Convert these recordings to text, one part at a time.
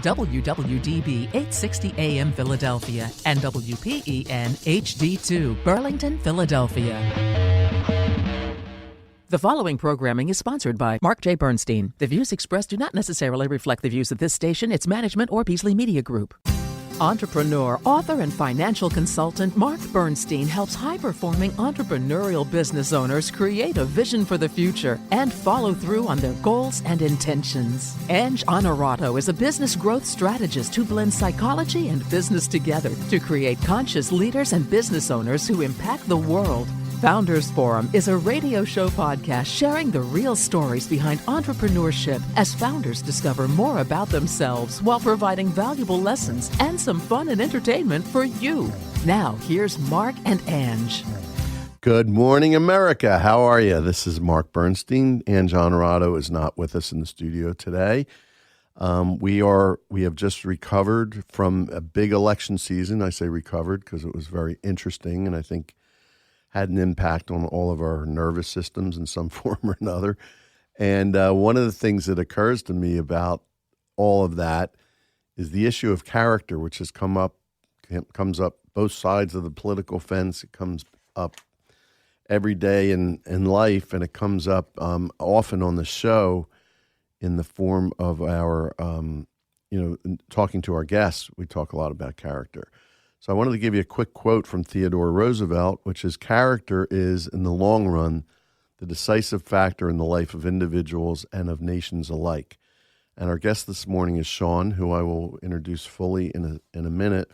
WWDB 860 AM Philadelphia and WPEN HD2 Burlington, Philadelphia. The following programming is sponsored by Mark J. Bernstein. The views expressed do not necessarily reflect the views of this station, its management, or Beasley Media Group. Entrepreneur, author, and financial consultant Mark Bernstein helps high-performing entrepreneurial business owners create a vision for the future and follow through on their goals and intentions. Ange Honorato is a business growth strategist who blends psychology and business together to create conscious leaders and business owners who impact the world. Founders Forum is a radio show podcast sharing the real stories behind entrepreneurship as founders discover more about themselves while providing valuable lessons and some fun and entertainment for you. Now, here's Mark and Ange. Good morning, America. How are you? This is Mark Bernstein. Ange Honorato is not with us in the studio today. We have just recovered from a big election season. I say recovered because it was very interesting, and I think had an impact on all of our nervous systems in some form or another. And one of the things that occurs to me about all of that is the issue of character, which comes up both sides of the political fence. It comes up every day in life, and it comes up often on the show in the form of our, talking to our guests. We talk a lot about character. So I wanted to give you a quick quote from Theodore Roosevelt, which is, "Character is, in the long run, the decisive factor in the life of individuals and of nations alike." And our guest this morning is Sean, who I will introduce fully in a minute.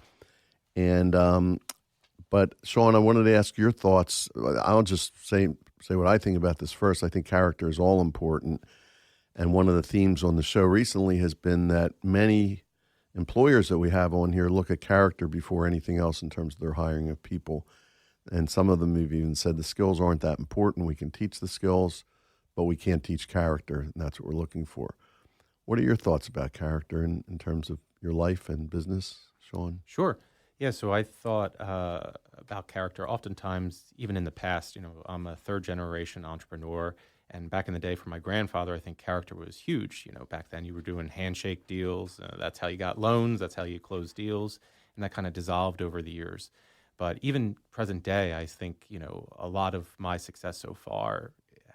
And but Sean, I wanted to ask your thoughts. I'll just say what I think about this first. I think character is all important, and one of the themes on the show recently has been that many employers that we have on here look at character before anything else in terms of their hiring of people. And some of them have even said the skills aren't that important. We can teach the skills, but we can't teach character, and that's what we're looking for. What are your thoughts about character in terms of your life and business, Sean? Sure. Yeah, so I thought about character oftentimes, even in the past. I'm a third-generation entrepreneur. And back in the day for my grandfather, I think character was huge. Back then you were doing handshake deals. That's how you got loans. That's how you closed deals. And that kind of dissolved over the years. But even present day, I think, a lot of my success so far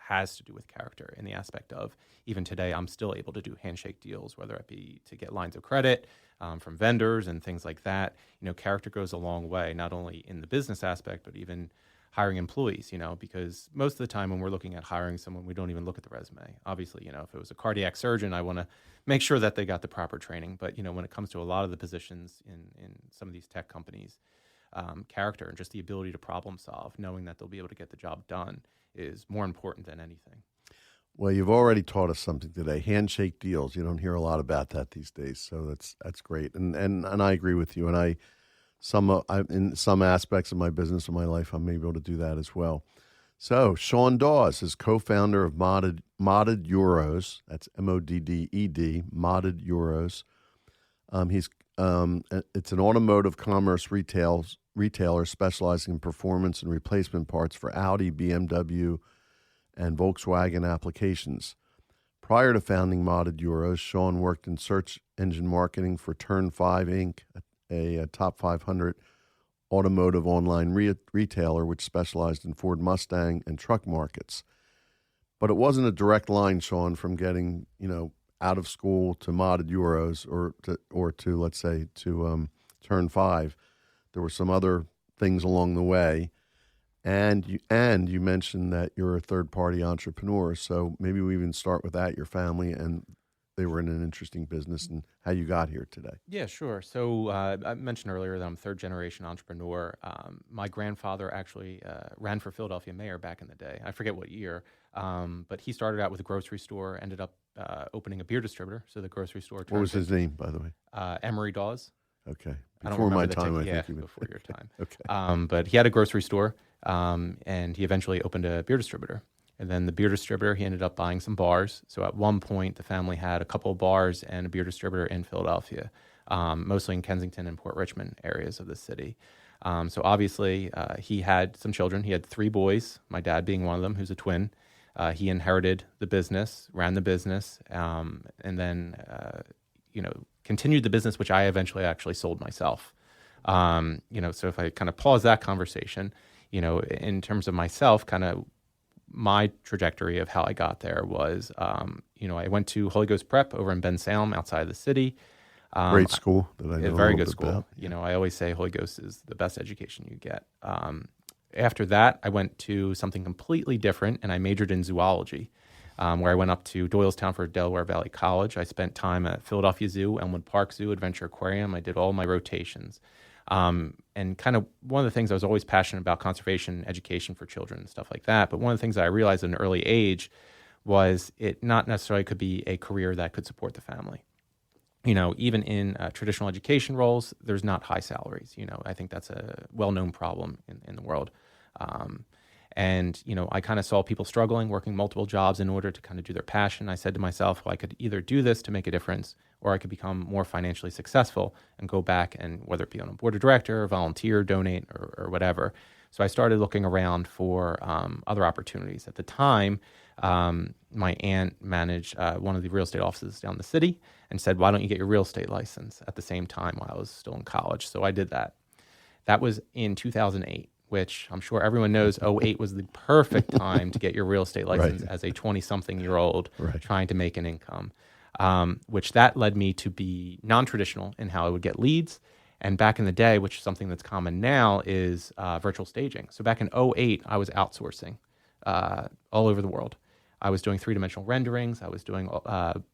has to do with character in the aspect of even today, I'm still able to do handshake deals, whether it be to get lines of credit from vendors and things like that. Character goes a long way, not only in the business aspect, but even hiring employees, because most of the time when we're looking at hiring someone, we don't even look at the resume. Obviously, if it was a cardiac surgeon, I want to make sure that they got the proper training. But, when it comes to a lot of the positions in some of these tech companies, character and just the ability to problem solve, knowing that they'll be able to get the job done is more important than anything. Well, you've already taught us something today. Handshake deals. You don't hear a lot about that these days. So that's great. And I agree with you. And in some aspects of my business and my life, I'm able to do that as well. So Sean Dawes is co-founder of Modded Euros. That's MODDED, Modded Euros. It's an automotive commerce retailer specializing in performance and replacement parts for Audi, BMW, and Volkswagen applications. Prior to founding Modded Euros, Sean worked in search engine marketing for Turn 5 Inc., a top 500 automotive online retailer which specialized in Ford Mustang and truck markets. But it wasn't a direct line, Sean, from getting out of school to Modded Euros or to let's say to Turn 5. There were some other things along the way, and you mentioned that you're a third-party entrepreneur. So maybe we even start with that. Your family and they were in an interesting business and how you got here today. Yeah, sure. So I mentioned earlier that I'm a third-generation entrepreneur. My grandfather actually ran for Philadelphia mayor back in the day. I forget what year, but he started out with a grocery store, ended up opening a beer distributor. So the grocery store. What was his name, by the way? Emery Dawes. Okay. Before my time, I think. Before your time. Okay. But he had a grocery store, and he eventually opened a beer distributor. And then the beer distributor, he ended up buying some bars. So at one point, the family had a couple of bars and a beer distributor in Philadelphia, mostly in Kensington and Port Richmond areas of the city. So obviously, he had some children. He had 3 boys, my dad being one of them, who's a twin. He inherited the business, ran the business, and then, continued the business, which I eventually actually sold myself. So if I kind of pause that conversation, in terms of myself, kind of my trajectory of how I got there was, I went to Holy Ghost Prep over in Bensalem outside of the city. Great school that I know A very a good little bit school. about. I always say Holy Ghost is the best education you get. After that, I went to something completely different, and I majored in zoology, where I went up to Doylestown for Delaware Valley College. I spent time at Philadelphia Zoo, Elmwood Park Zoo, Adventure Aquarium. I did all my rotations. And kind of one of the things I was always passionate about, conservation, education for children and stuff like that. But one of the things that I realized at an early age was it not necessarily could be a career that could support the family. Even in traditional education roles, there's not high salaries. I think that's a well-known problem in the world. I kind of saw people struggling, working multiple jobs in order to kind of do their passion. I said to myself, well, I could either do this to make a difference, or I could become more financially successful and go back and whether it be on a board of director, or volunteer, donate, or whatever. So I started looking around for other opportunities. At the time, my aunt managed one of the real estate offices down the city and said, why don't you get your real estate license at the same time while I was still in college? So I did that. That was in 2008, which I'm sure everyone knows 2008 was the perfect time to get your real estate license as a 20-something-year-old trying to make an income, which that led me to be non-traditional in how I would get leads. And back in the day, which is something that's common now, is virtual staging. So back in 2008, I was outsourcing all over the world. I was doing three-dimensional renderings. I was doing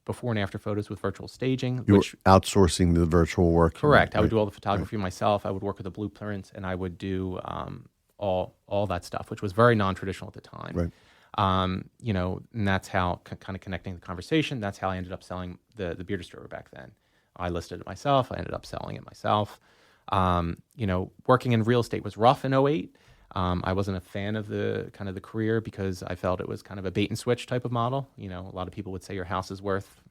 before and after photos with virtual staging. You were outsourcing the virtual work? Correct. I would do all the photography myself. I would work with the blueprints, and I would do all that stuff, which was very non-traditional at the time. Right. And that's how, kind of connecting the conversation, that's how I ended up selling the beer distributor back then. I listed it myself. I ended up selling it myself. Working in real estate was rough in 2008. I wasn't a fan of the career because I felt it was kind of a bait and switch type of model. A lot of people would say your house is worth,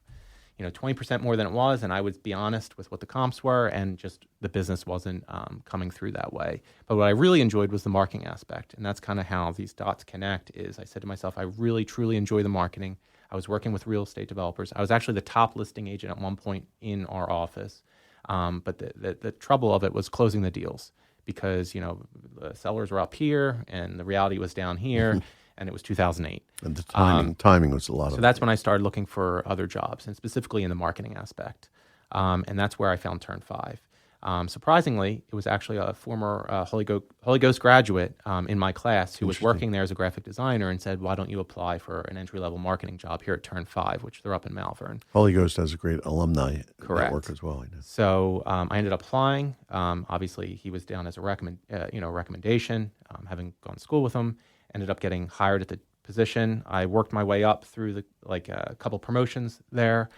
20% more than it was. And I would be honest with what the comps were, and just the business wasn't coming through that way. But what I really enjoyed was the marketing aspect. And that's kind of how these dots connect is I said to myself, I really, truly enjoy the marketing. I was working with real estate developers. I was actually the top listing agent at one point in our office. But the trouble of it was closing the deals, because the sellers were up here and the reality was down here, and it was 2008. And the timing was a lot of it. So that's when I started looking for other jobs, and specifically in the marketing aspect. And that's where I found Turn 5. Surprisingly, it was actually a former Holy Ghost graduate in my class who was working there as a graphic designer and said, why don't you apply for an entry-level marketing job here at Turn 5, which they're up in Malvern. Holy Ghost has a great alumni network as well. I know. So I ended up applying. Obviously, he was down as a recommendation, having gone to school with him. Ended up getting hired at the position. I worked my way up through a couple promotions there.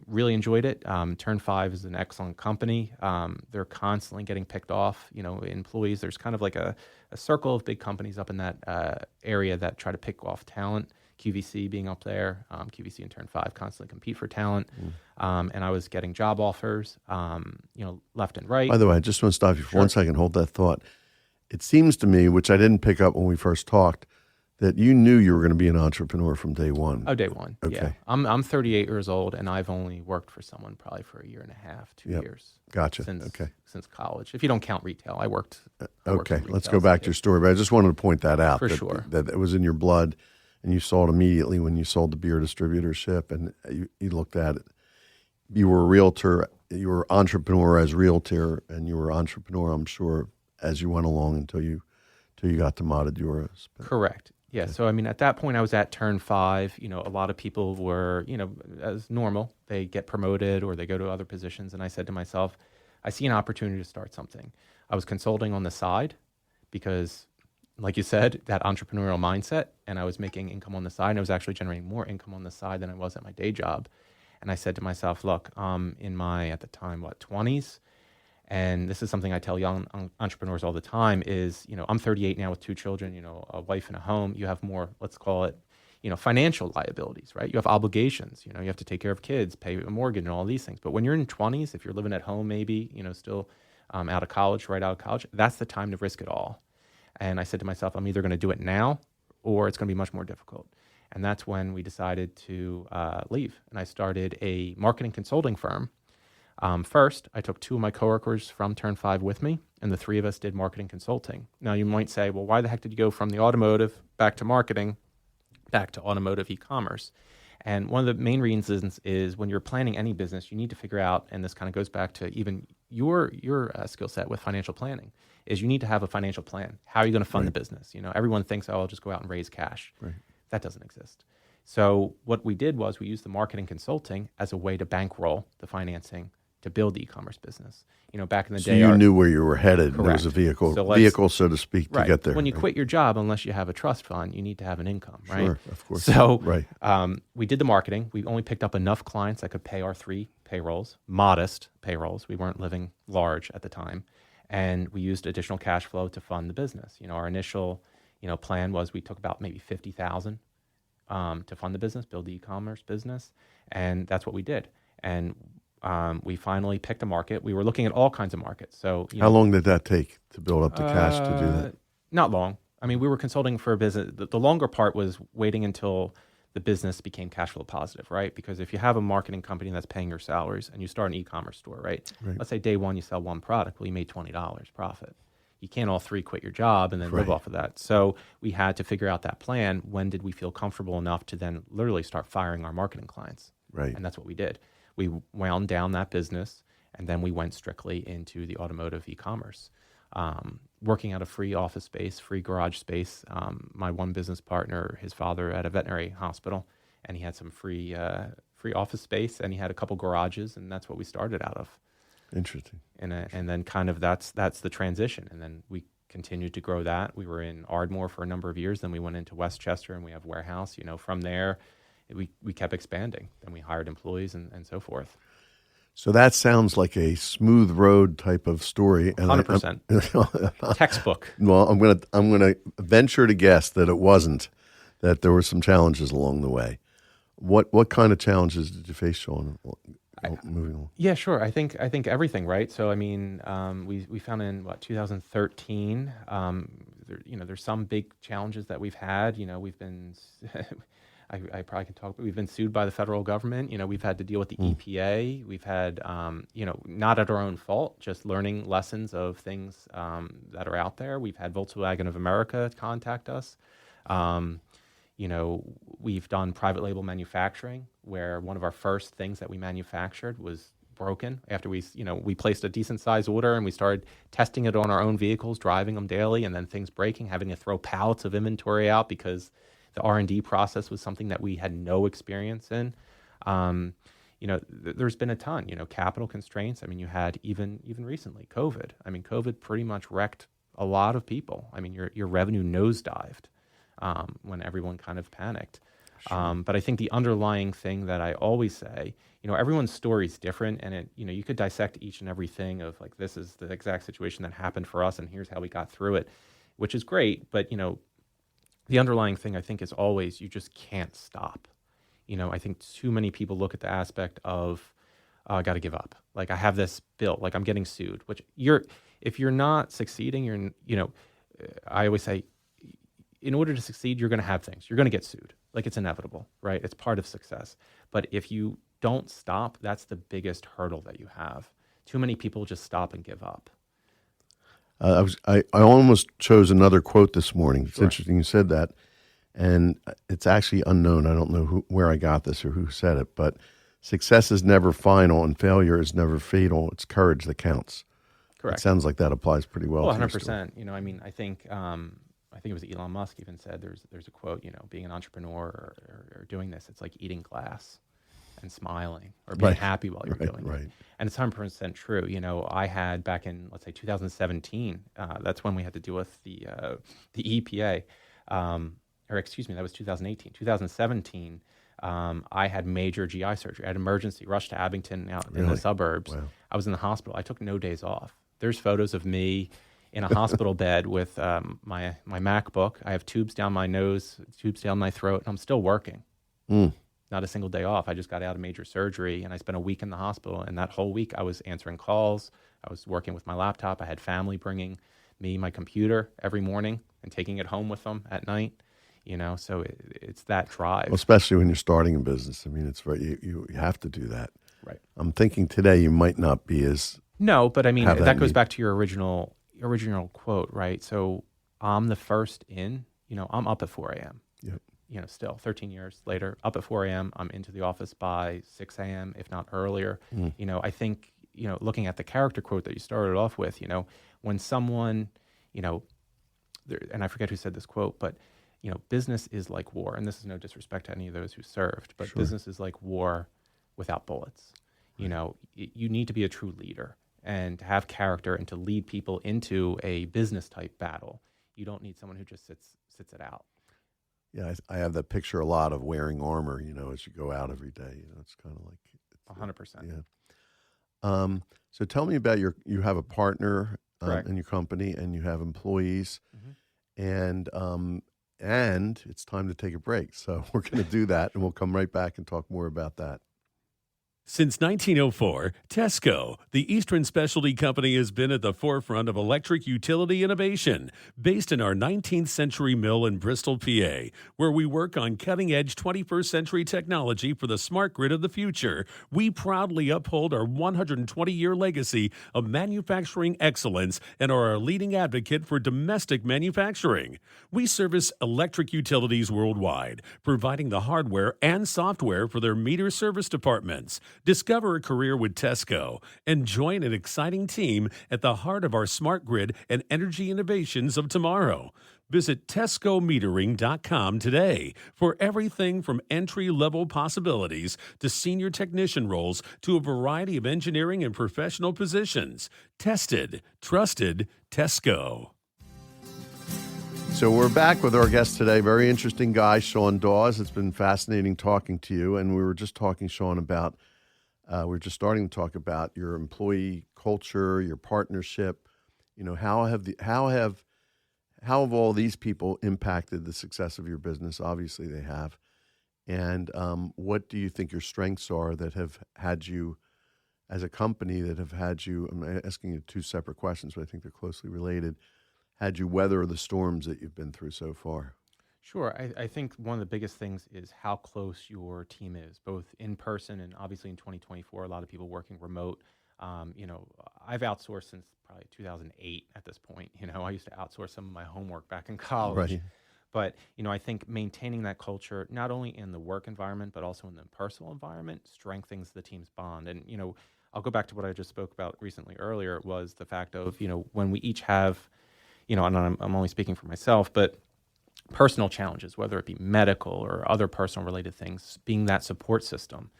Really enjoyed it. Turn 5 is an excellent company. They're constantly getting picked off, employees. There's kind of like a circle of big companies up in that area that try to pick off talent. QVC being up there, QVC and Turn 5 constantly compete for talent. And I was getting job offers, left and right. By the way, I just want to stop you for 1 second. Hold that thought. It seems to me, which I didn't pick up when we first talked, that you knew you were going to be an entrepreneur from day one. Oh, day one. Okay. Yeah. I'm 38 years old, and I've only worked for someone probably for a year and a half, 2 years. Gotcha. Since college. If you don't count retail, I worked. Okay. Let's go back to your story. But I just wanted to point that out. For sure. That it was in your blood, and you saw it immediately when you sold the beer distributorship, and you looked at it. You were a realtor. You were entrepreneur as realtor, and you were entrepreneur, I'm sure, as you went along until you got to Matadura's. Correct. Yeah. So, at that point I was at Turn 5. A lot of people were, as normal, they get promoted or they go to other positions. And I said to myself, I see an opportunity to start something. I was consulting on the side because, like you said, that entrepreneurial mindset, and I was making income on the side. And I was actually generating more income on the side than I was at my day job. And I said to myself, look, in my, at the time, 20s, and this is something I tell young entrepreneurs all the time is, I'm 38 now with 2 children, a wife and a home. You have more, let's call it, financial liabilities, right? You have obligations, you have to take care of kids, pay a mortgage and all these things. But when you're in 20s, if you're living at home, maybe, still right out of college, that's the time to risk it all. And I said to myself, I'm either going to do it now or it's going to be much more difficult. And that's when we decided to leave. And I started a marketing consulting firm. First, I took 2 of my coworkers from Turn 5 with me, and the 3 of us did marketing consulting. Now, you might say, well, why the heck did you go from the automotive back to marketing, back to automotive e-commerce? And one of the main reasons is when you're planning any business, you need to figure out, and this kind of goes back to even your skill set with financial planning, is you need to have a financial plan. How are you going to fund the business? Everyone thinks, oh, I'll just go out and raise cash. Right. That doesn't exist. So what we did was we used the marketing consulting as a way to bankroll the financing to build the e-commerce business. Back in the day, you knew where you were headed. Correct. There was a vehicle, so to speak, right. to get there. When you quit your job, unless you have a trust fund, you need to have an income, right? Sure, of course. So right. We did the marketing. We only picked up enough clients that could pay our 3 payrolls, modest payrolls. We weren't living large at the time. And we used additional cash flow to fund the business. Our initial plan was we took about maybe $50,000 to fund the business, build the e-commerce business. And that's what we did. And we finally picked a market. We were looking at all kinds of markets. So, how long did that take to build up the cash to do that? Not long. I mean, we were consulting for a business. The longer part was waiting until the business became cash flow positive, right? Because if you have a marketing company that's paying your salaries and you start an e-commerce store, right? Let's say day 1 you sell 1 product. Well, you made $20 profit. You can't all 3 quit your job and then live off of that. So we had to figure out that plan. When did we feel comfortable enough to then literally start firing our marketing clients? Right. And that's what we did. We wound down that business, and then we went strictly into the automotive e-commerce, working out of free office space, free garage space. My one business partner, his father at a veterinary hospital, and he had some free office space, and he had a couple garages, and that's what we started out of. Interesting. And then kind of that's the transition, and then we continued to grow that. We were in Ardmore for a number of years, then we went into Westchester, and we have warehouse. From there, we kept expanding, and we hired employees and so forth. So that sounds like a smooth road type of story. 100%. Textbook. Well, I'm gonna venture to guess that it wasn't. That there were some challenges along the way. What kind of challenges did you face, Sean? Moving on. Yeah, sure. I think everything, right? So I mean, we found in 2013. There's some big challenges that we've had. We've been. I probably can talk, but we've been sued by the federal government. We've had to deal with the EPA. We've had, not at our own fault, just learning lessons of things that are out there. We've had Volkswagen of America contact us. We've done private label manufacturing, where one of our first things that we manufactured was broken after we placed a decent size order, and we started testing it on our own vehicles, driving them daily, and then things breaking, having to throw pallets of inventory out because the R&D process was something that we had no experience in. There's been a ton, capital constraints. I mean, you had even recently COVID. I mean, COVID pretty much wrecked a lot of people. I mean, your revenue nosedived when everyone kind of panicked. Sure. But I think the underlying thing that I always say, everyone's story is different, and you could dissect each and everything of like, this is the exact situation that happened for us, and here's how we got through it, which is great. But the underlying thing I think is always you just can't stop. I think too many people look at the aspect of I got to give up. Like, I have this bill, like I'm getting sued. Which if you're not succeeding, I always say, in order to succeed, you're going to have things. You're going to get sued. Like, it's inevitable, right? It's part of success. But if you don't stop, that's the biggest hurdle that you have. Too many people just stop and give up. I almost chose another quote this morning. It's Sure. Interesting you said that, and it's actually unknown. I don't know where I got this or who said it, but success is never final and failure is never fatal. It's courage that counts. Correct. It sounds like that applies pretty well. 100%. I mean, I think it was Elon Musk even said there's a quote, being an entrepreneur or doing this, it's like eating glass and smiling or being happy while you're doing it. And it's 100% true. I had back in, let's say 2017, that's when we had to deal with the EPA, or excuse me, that was 2018. 2017, I had major GI surgery. I had emergency, rushed to Abington out in the suburbs. Wow. I was in the hospital. I took no days off. There's photos of me in a hospital bed with my MacBook. I have tubes down my nose, tubes down my throat, and I'm still working. Not a single day off. I just got out of major surgery, and I spent a week in the hospital. And that whole week, I was answering calls. I was working with my laptop. I had family bringing me my computer every morning and taking it home with them at night. So it's that drive. Well, especially when you're starting a business. I mean, it's right. You have to do that. Right. I'm thinking today you might not be as No, but I mean, have that goes need. back to your original quote, right? So I'm the first in, I'm up at 4 a.m. Yep. Still 13 years later, up at 4 a.m. I'm into the office by 6 a.m., if not earlier. I think, looking at the character quote that you started off with, when someone, and I forget who said this quote, but, business is like war. And this is no disrespect to any of those who served, but Sure. business is like war without bullets. You need to be a true leader and to have character and to lead people into a business type battle. You don't need someone who just sits it out. Yeah, I have that picture a lot of wearing armor, as you go out every day. It's kind of like 100%. Yeah. So tell me about you have a partner Correct. in your company and you have employees, and it's time to take a break. So we're going to do that, and we'll come right back and talk more about that. Since 1904, Tesco, the Eastern Specialty Company, has been at the forefront of electric utility innovation. Based in our 19th century mill in Bristol, PA, where we work on cutting-edge 21st century technology for the smart grid of the future, we proudly uphold our 120-year legacy of manufacturing excellence and are a leading advocate for domestic manufacturing. We service electric utilities worldwide, providing the hardware and software for their meter service departments. Discover a career with Tesco and join an exciting team at the heart of our smart grid and energy innovations of tomorrow. Visit TescoMetering.com today for everything from entry-level possibilities to senior technician roles to a variety of engineering and professional positions. Tested, trusted, Tesco. So we're back with our guest today, very interesting guy, Sean Dawes. It's been fascinating talking to you, and we were just talking, Sean, about we're just starting to talk about your employee culture, your partnership. How have all these people impacted the success of your business? Obviously, they have. And what do you think your strengths are that have had you, as a company, that have had you? I'm asking you two separate questions, but I think they're closely related. Had you weather the storms that you've been through so far? Sure. I think one of the biggest things is how close your team is, both in person and obviously in 2024, a lot of people working remote. I've outsourced since probably 2008 at this point. I used to outsource some of my homework back in college. Right. But, I think maintaining that culture, not only in the work environment, but also in the personal environment, strengthens the team's bond. And, I'll go back to what I just spoke about recently earlier, was the fact of, when we each have, and I'm only speaking for myself, but personal challenges, whether it be medical or other personal related things, being that support system,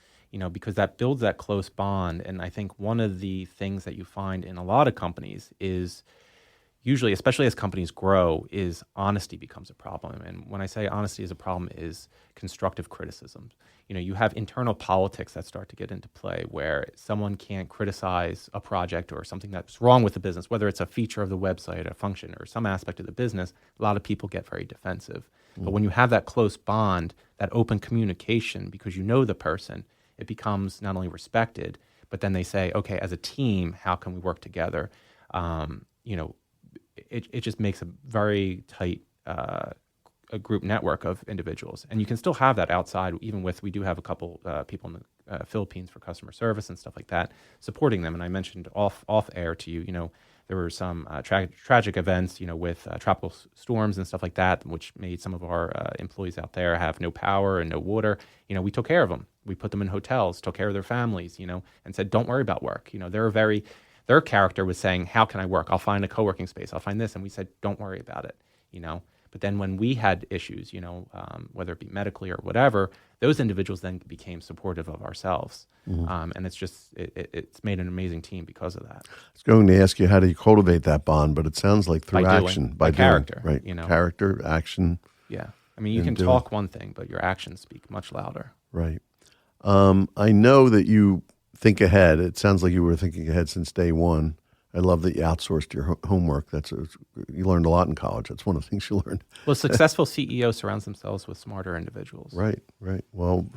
because that builds that close bond. And I think one of the things that you find in a lot of companies is usually, especially as companies grow, is honesty becomes a problem. And when I say honesty is a problem, is constructive criticism. You have internal politics that start to get into play where someone can't criticize a project or something that's wrong with the business, whether it's a feature of the website, a function, or some aspect of the business. A lot of people get very defensive. But when you have that close bond, that open communication, because you know the person, it becomes not only respected, but then they say, okay, as a team, how can we work together? It just makes a very tight a group network of individuals. And you can still have that outside, even with, we do have a couple people in the Philippines for customer service and stuff like that, supporting them. And I mentioned off air to you, there were some tragic events, with tropical storms and stuff like that, which made some of our employees out there have no power and no water. We took care of them. We put them in hotels, took care of their families, and said, don't worry about work. Their character was saying, how can I work? I'll find a co-working space. I'll find this. And we said, don't worry about it, But then when we had issues, whether it be medically or whatever, those individuals then became supportive of ourselves. And it's just, it's made an amazing team because of that. I was going to ask you, how do you cultivate that bond? But it sounds like through action. By character. Right. Character, action. Yeah. I mean, you can talk one thing, but your actions speak much louder. Right. I know that you think ahead. It sounds like you were thinking ahead since day one. I love that you outsourced your homework. You learned a lot in college. That's one of the things you learned. Well, a successful CEO surrounds themselves with smarter individuals. Right. Well,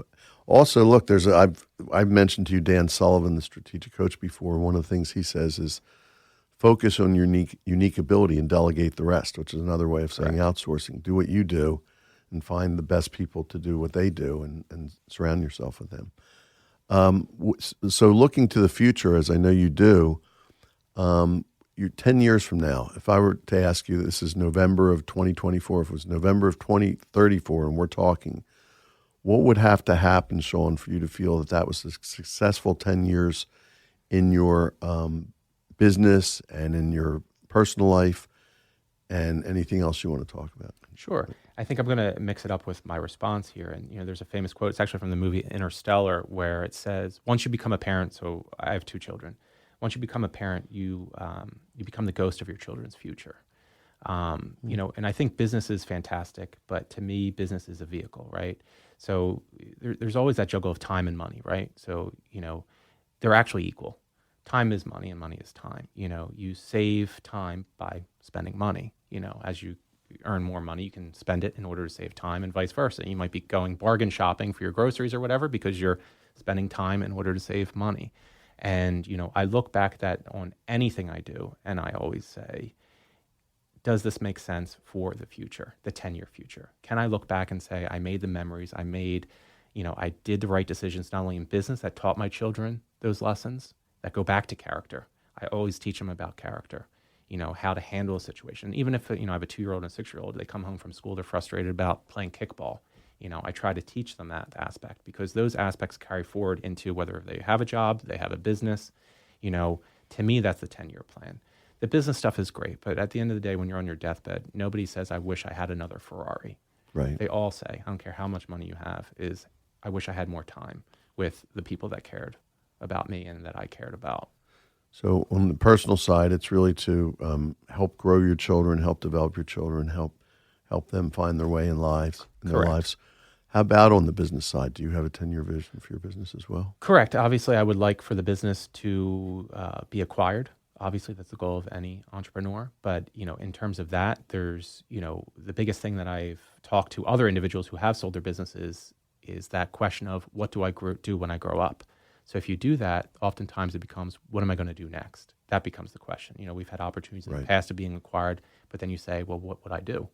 also look, I've mentioned to you Dan Sullivan, the strategic coach, before. One of the things he says is focus on your unique ability and delegate the rest, which is another way of saying outsourcing. Do what you do and find the best people to do what they do and surround yourself with them. So looking to the future, as I know you do, you're 10 years from now. If I were to ask you, this is November of 2024, if it was November of 2034 and we're talking, what would have to happen, Sean, for you to feel that that was a successful 10 years in your business and in your personal life and anything else you want to talk about? Sure. I think I'm going to mix it up with my response here. And, there's a famous quote. It's actually from the movie Interstellar, where it says, once you become a parent, so I have 2 children. Once you become a parent, you become the ghost of your children's future. And I think business is fantastic, but to me, business is a vehicle, right? So there's always that juggle of time and money, right? So, they're actually equal. Time is money and money is time. You save time by spending money. As you earn more money, you can spend it in order to save time, and vice versa. You might be going bargain shopping for your groceries or whatever because you're spending time in order to save money. And, I look back at that on anything I do, and I always say, does this make sense for the future, the 10-year future? Can I look back and say, I made the memories, I did the right decisions, not only in business that taught my children those lessons that go back to character. I always teach them about character, how to handle a situation. Even if, I have a 2-year-old and a 6-year-old, they come home from school, they're frustrated about playing kickball. I try to teach them that aspect because those aspects carry forward into whether they have a job, they have a business. To me, that's the 10-year plan. The business stuff is great, but at the end of the day, when you're on your deathbed, nobody says, I wish I had another Ferrari. Right. They all say, I don't care how much money you have, is I wish I had more time with the people that cared about me and that I cared about. So on the personal side, it's really to help grow your children, help develop your children, help them find their way in their lives. How about on the business side? Do you have a 10-year vision for your business as well? Correct. Obviously, I would like for the business to be acquired. Obviously, that's the goal of any entrepreneur. But, in terms of that, there's, the biggest thing that I've talked to other individuals who have sold their businesses is that question of what do I do when I grow up? So if you do that, oftentimes it becomes, what am I going to do next? That becomes the question. We've had opportunities in the past of being acquired, but then you say, well, what would I do?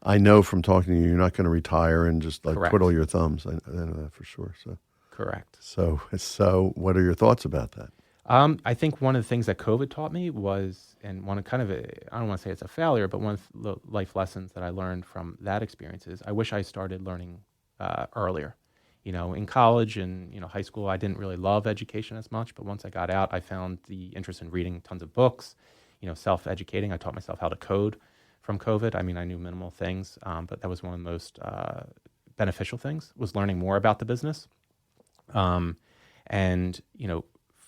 I know from talking to you, you're not going to retire and just Correct. twiddle your thumbs. I know that for sure. So Correct. So what are your thoughts about that? I think one of the things that COVID taught me was, and one of I don't want to say it's a failure, but one of the life lessons that I learned from that experience is I wish I started learning earlier. In college and, high school, I didn't really love education as much, but once I got out, I found the interest in reading tons of books, self-educating. I taught myself how to code from COVID. I mean, I knew minimal things, but that was one of the most beneficial things, was learning more about the business. And,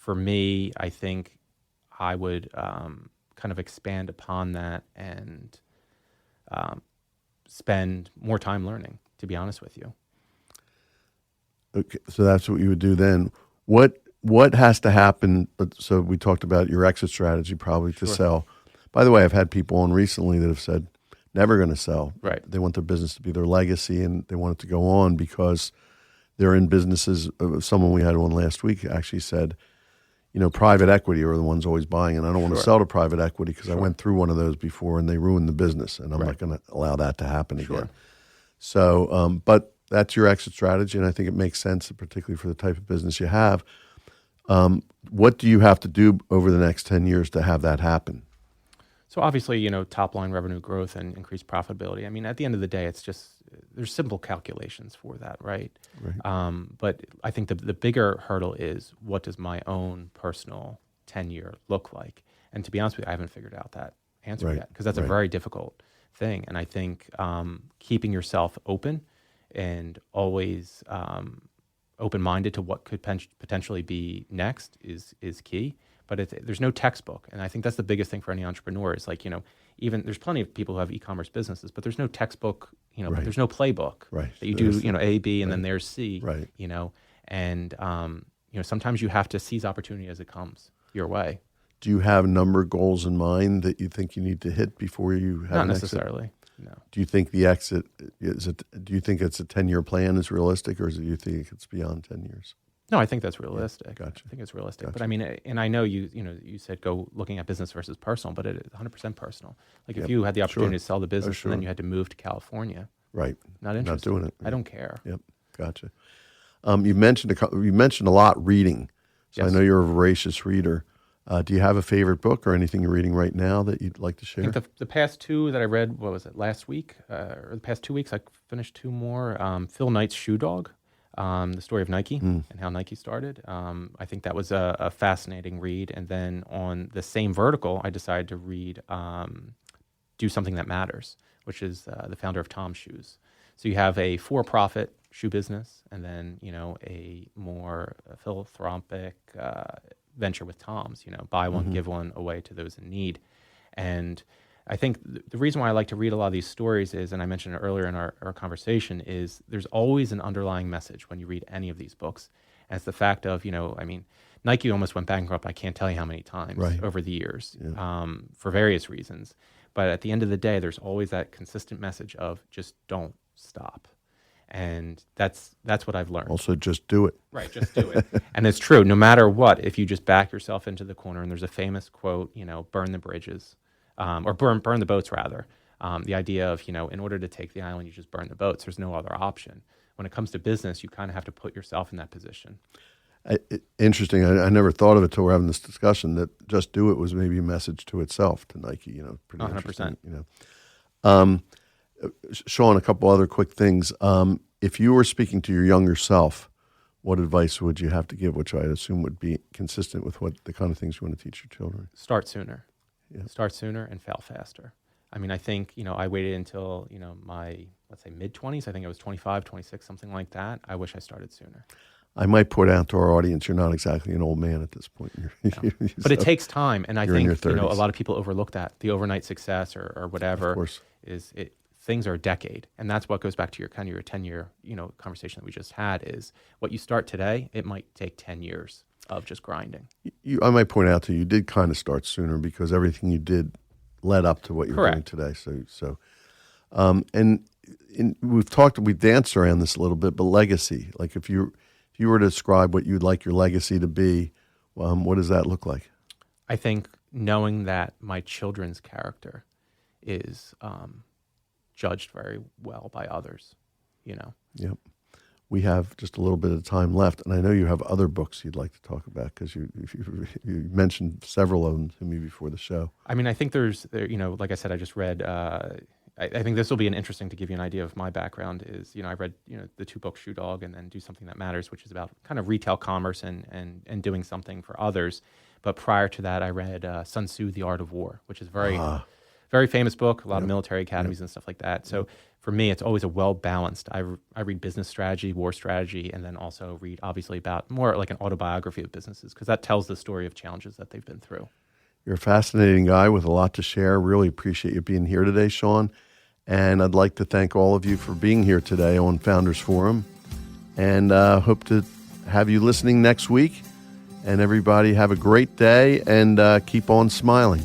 for me, I think I would kind of expand upon that and spend more time learning, to be honest with you. Okay, so that's what you would do then. What has to happen? So we talked about your exit strategy, probably to sell. By the way, I've had people on recently that have said never going to sell. Right. They want their business to be their legacy, and they want it to go on because they're in businesses. Someone we had on last week actually said, private equity are the ones always buying, and I don't want to sell to private equity because I went through one of those before and they ruined the business, and I'm not going to allow that to happen again. So, but that's your exit strategy, and I think it makes sense, particularly for the type of business you have. What do you have to do over the next 10 years to have that happen? So obviously, top line revenue growth and increased profitability. I mean, at the end of the day, it's just, there's simple calculations for that, right? But I think the bigger hurdle is, what does my own personal 10-year look like? And to be honest with you, I haven't figured out that answer yet, because that's a very difficult thing. And I think keeping yourself open and always open-minded to what could potentially be next is key. But there's no textbook. And I think that's the biggest thing for any entrepreneur is even there's plenty of people who have e-commerce businesses, but there's no textbook, but there's no playbook that you do, A, B, and then there's C, and, sometimes you have to seize opportunity as it comes your way. Do you have number goals in mind that you think you need to hit before you have Not an exit? necessarily, no. Do you think the exit, do you think it's a 10-year plan is realistic, or do you think it's beyond 10 years? No, I think that's realistic. Gotcha. I think it's realistic. Gotcha. But I mean, and I know you said go looking at business versus personal, but it is 100% personal. Like if you had the opportunity to sell the business and then you had to move to California, right, not interested. Not doing it. I don't care. Yep, gotcha. You mentioned a lot reading, so Yes. I know you're a voracious reader. Do you have a favorite book or anything you're reading right now that you'd like to share? I think the past two that I read, what was it, last week? Or the past 2 weeks, I finished two more. Phil Knight's Shoe Dog, the story of Nike and how Nike started. I think that was a fascinating read. And then on the same vertical, I decided to read Do Something That Matters, which is the founder of Tom's Shoes. So you have a for-profit shoe business and then, a more philanthropic venture with Tom's, buy one, give one away to those in need. And I think the reason why I like to read a lot of these stories is, and I mentioned it earlier in our conversation, is there's always an underlying message when you read any of these books. And it's the fact of, Nike almost went bankrupt, I can't tell you how many times over the years for various reasons. But at the end of the day, there's always that consistent message of just don't stop. And that's what I've learned. Also, just do it. Right, just do it. And it's true, no matter what, if you just back yourself into the corner, and there's a famous quote, burn the bridges, or burn the boats, rather. The idea of, in order to take the island, you just burn the boats. There's no other option. When it comes to business, you kind of have to put yourself in that position. Interesting. I never thought of it till we're having this discussion, that just do it was maybe a message to itself, to Nike, pretty 100%. interesting. Sean, a couple other quick things. If you were speaking to your younger self, what advice would you have to give, which I assume would be consistent with what the kind of things you want to teach your children? Start sooner. Yeah. Start sooner and fail faster. I mean, I think, I waited until, my, let's say, mid-20s. I think it was 25, 26, something like that. I wish I started sooner. I might point out to our audience, you're not exactly an old man at this point. No. But it takes time. And I think, a 30s. lot of people overlook that. The overnight success or whatever things are a decade. And that's what goes back to your 10-year, conversation that we just had, is what you start today, it might take 10 years of just grinding. I might point out to you did kind of start sooner because everything you did led up to what you're doing today. We've danced around this a little bit, but legacy, like if you were to describe what you'd like your legacy to be, what does that look like? I think knowing that my children's character is judged very well by others, Yep. We have just a little bit of time left, and I know you have other books you'd like to talk about because you mentioned several of them to me before the show. I mean, I think there's like I said, I just read. I think this will be interesting to give you an idea of my background. Is I read the two books, Shoe Dog, and then Do Something That Matters, which is about kind of retail commerce and doing something for others. But prior to that, I read Sun Tzu, The Art of War, which is very famous book, a lot of military academies and stuff like that. So for me, it's always a well-balanced. I read business strategy, war strategy, and then also read, obviously, about more like an autobiography of businesses, because that tells the story of challenges that they've been through. You're a fascinating guy with a lot to share. Really appreciate you being here today, Sean. And I'd like to thank all of you for being here today on Founders Forum. And hope to have you listening next week. And everybody have a great day and keep on smiling.